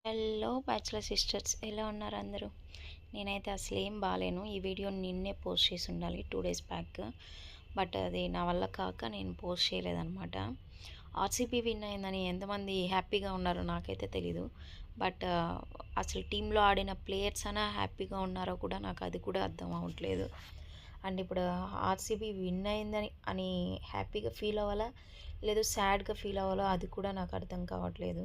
Hello bachelor sisters, ఎలా ఉన్నారు అందరూ? నేనైతే అసలు ఏం బాలేను. ఈ వీడియో నిన్నే పోస్ట్ చేసి ఉండాలి 2 డేస్ బ్యాక్. బట్ అది నా వల్ల కాక నేను పోస్ట్ చేయలేదన్నమాట. ఆర్సీబీ విన్ అయిందని ఎంతమంది హ్యాపీగా ఉన్నారో నాకైతే తెలీదు. బట్ అసలు టీంలో ఆడిన ప్లేయర్స్ అయినా హ్యాపీగా ఉన్నారో కూడా నాకు అది కూడా అర్థం అవ్వట్లేదు. అండ్ ఇప్పుడు ఆర్సీబీ విన్ అయిందని హ్యాపీగా ఫీల్ అవ్వాలా, లేదు సాడ్గా ఫీల్ అవ్వాలో అది కూడా నాకు అర్థం కావట్లేదు.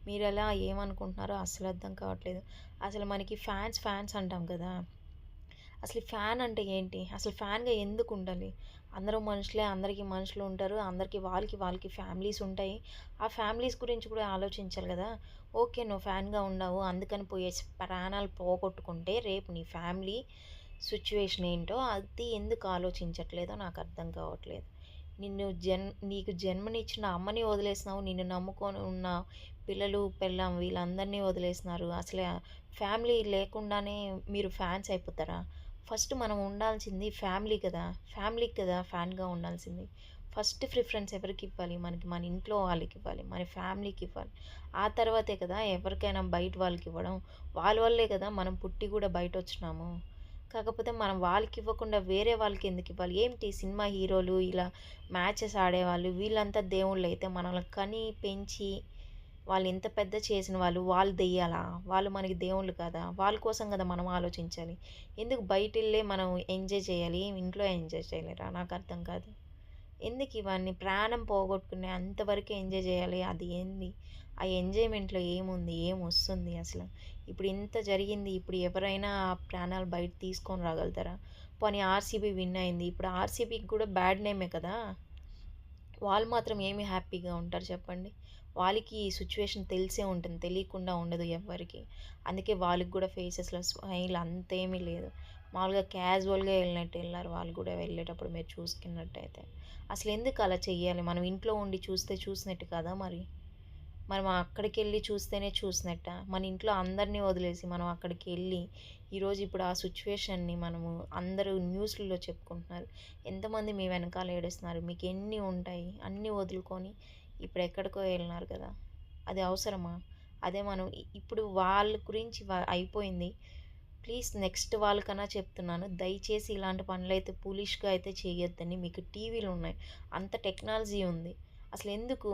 మీరు ఎలా ఏమనుకుంటున్నారో అసలు అర్థం కావట్లేదు. అసలు మనకి ఫ్యాన్స్ అంటాం కదా, అసలు ఫ్యాన్ అంటే ఏంటి? అసలు ఫ్యాన్గా ఎందుకు ఉండాలి? అందరూ మనుషులే, అందరికీ మనుషులు ఉంటారు, అందరికీ వాళ్ళకి ఫ్యామిలీస్ ఉంటాయి. ఆ ఫ్యామిలీస్ గురించి కూడా ఆలోచించాలి కదా. ఓకే, నువ్వు ఫ్యాన్గా ఉన్నావు అందుకని ప్రాణాలు పోగొట్టుకుంటే రేపు నీ ఫ్యామిలీ సిచ్యువేషన్ ఏంటో అది ఎందుకు ఆలోచించట్లేదో నాకు అర్థం కావట్లేదు. నీకు జన్మనిచ్చిన అమ్మని వదిలేసినావు, నిన్ను నమ్ముకొని ఉన్న పిల్లలు పెళ్ళాం వీళ్ళందరినీ వదిలేసినారు. అసలు ఫ్యామిలీ లేకుండానే మీరు ఫ్యాన్స్ అయిపోతారా? ఫస్ట్ మనం ఉండాల్సింది ఫ్యామిలీ కదా, ఫ్యామిలీకి కదా ఫ్యాన్గా ఉండాల్సింది. ఫస్ట్ ప్రిఫరెన్స్ ఎవరికి ఇవ్వాలి? మన ఇంట్లో వాళ్ళకి ఇవ్వాలి, మన ఫ్యామిలీకి ఇవ్వాలి. ఆ తర్వాతే కదా ఎవరికైనా బయట వాళ్ళకి ఇవ్వడం. వాళ్ళ వల్లే కదా మనం పుట్టి కూడా బయట వచ్చినాము. కాకపోతే మనం వాళ్ళకి ఇవ్వకుండా వేరే వాళ్ళకి ఎందుకు ఇవ్వాలి? ఏంటి సినిమా హీరోలు ఇలా మ్యాచెస్ ఆడేవాళ్ళు వీళ్ళంతా దేవుళ్ళు అయితే మనల్ని కని పెంచి వాళ్ళు ఇంత పెద్ద చేసిన వాళ్ళు దెయ్యాలా? వాళ్ళు మనకి దేవుళ్ళు కదా, వాళ్ళ కోసం కదా మనం ఆలోచించాలి. ఎందుకు బయట వెళ్ళే మనం ఎంజాయ్ చేయాలి, ఇంట్లో ఎంజాయ్ చేయలేరా? నాకు అర్థం కాదు. ఎందుకు ఇవన్నీ ప్రాణం పోగొట్టుకునే అంతవరకు ఎంజాయ్ చేయాలి? అది ఏంది? ఆ ఎంజాయ్మెంట్లో ఏముంది, ఏమొస్తుంది అసలు? ఇప్పుడు ఇంత జరిగింది, ఇప్పుడు ఎవరైనా ఆ ప్రాణాలు బయట తీసుకొని రాగలుగుతారా? పోనీ ఆర్సీబీ విన్ అయింది, ఇప్పుడు ఆర్సీబీకి కూడా బ్యాడ్ నేమే కదా. వాళ్ళు మాత్రం ఏమి హ్యాపీగా ఉంటారు చెప్పండి? వాళ్ళకి ఈ సిచ్యువేషన్ తెలిసే ఉంటుంది, తెలియకుండా ఉండదు ఎవ్వరికి. అందుకే వాళ్ళకి కూడా ఫేసెస్లో స్మైల్ అంతేమీ లేదు. మామూలుగా క్యాజువల్గా వెళ్ళినట్టు వెళ్ళారు వాళ్ళు కూడా వెళ్ళేటప్పుడు, మీరు చూసుకున్నట్టయితే. అసలు ఎందుకు అలా చెయ్యాలి? మనం ఇంట్లో ఉండి చూస్తే చూసినట్టు కదా మరి. మనం అక్కడికి వెళ్ళి చూస్తేనే చూసినట్ట? మన ఇంట్లో అందరినీ వదిలేసి మనం అక్కడికి వెళ్ళి ఈరోజు ఇప్పుడు ఆ సిచ్యువేషన్ని మనము అందరూ న్యూస్లలో చెప్పుకుంటున్నారు. ఎంతమంది మీ వెనకాల ఏడుస్తున్నారు, మీకు ఎన్ని ఉంటాయి అన్నీ వదులుకొని ఇప్పుడు ఎక్కడికో వెళ్ళినారు కదా. అది అవసరమా? అదే మనం ఇప్పుడు వాళ్ళ గురించి అయిపోయింది. ప్లీజ్ నెక్స్ట్ వాళ్ళకన్నా చెప్తున్నాను, దయచేసి ఇలాంటి పనులు అయితే ఫూలిష్గా అయితే చేయొద్దని. మీకు టీవీలు ఉన్నాయి, అంత టెక్నాలజీ ఉంది. అసలు ఎందుకు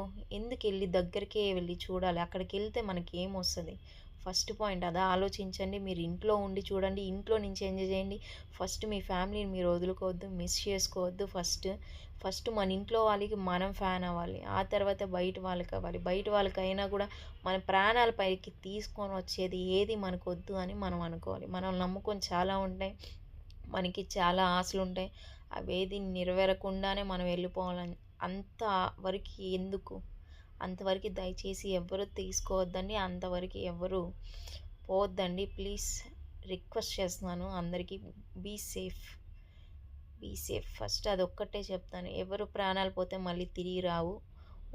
వెళ్ళి దగ్గరికే వెళ్ళి చూడాలి? అక్కడికి వెళ్తే మనకి ఏమొస్తుంది? ఫస్ట్ పాయింట్ అదా ఆలోచించండి. మీరు ఇంట్లో ఉండి చూడండి, ఇంట్లో నుంచి ఎంజాయ్ చేయండి. ఫస్ట్ మీ ఫ్యామిలీని మీరు వదులుకోవద్దు, మిస్ చేసుకోవద్దు. ఫస్ట్ మన ఇంట్లో వాళ్ళకి మనం ఫ్యాన్ అవ్వాలి, ఆ తర్వాత బయట వాళ్ళకి అవ్వాలి. బయట వాళ్ళకి అయినా కూడా మన ప్రాణాల పైకి తీసుకొని వచ్చేది ఏది మనకు వద్దు అని మనం అనుకోవాలి. మనం నమ్ముకొని చాలా ఉంటాయి, మనకి చాలా ఆశలు ఉంటాయి, అవేది నెరవేరకుండానే మనం వెళ్ళిపోవాలని అంతవరకు ఎందుకు? అంతవరకు దయచేసి ఎవ్వరు తీసుకోవద్దండి, అంతవరకు ఎవ్వరు పోవద్దండి. ప్లీజ్ రిక్వెస్ట్ చేస్తున్నాను అందరికీ. Be safe, be safe. First అదొక్కటే చెప్తాను. ఎవరు ప్రాణాలు పోతే మళ్ళీ తిరిగి రావు.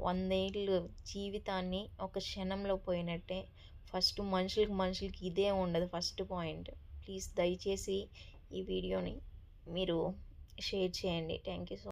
100 ఏళ్ళు జీవితాన్ని ఒక క్షణంలో పోయినట్టే. ఫస్ట్ మనుషులకి ఇదే ఉండదు ఫస్ట్ పాయింట్. ప్లీజ్ దయచేసి ఈ వీడియోని మీరు షేర్ చేయండి. Thank you so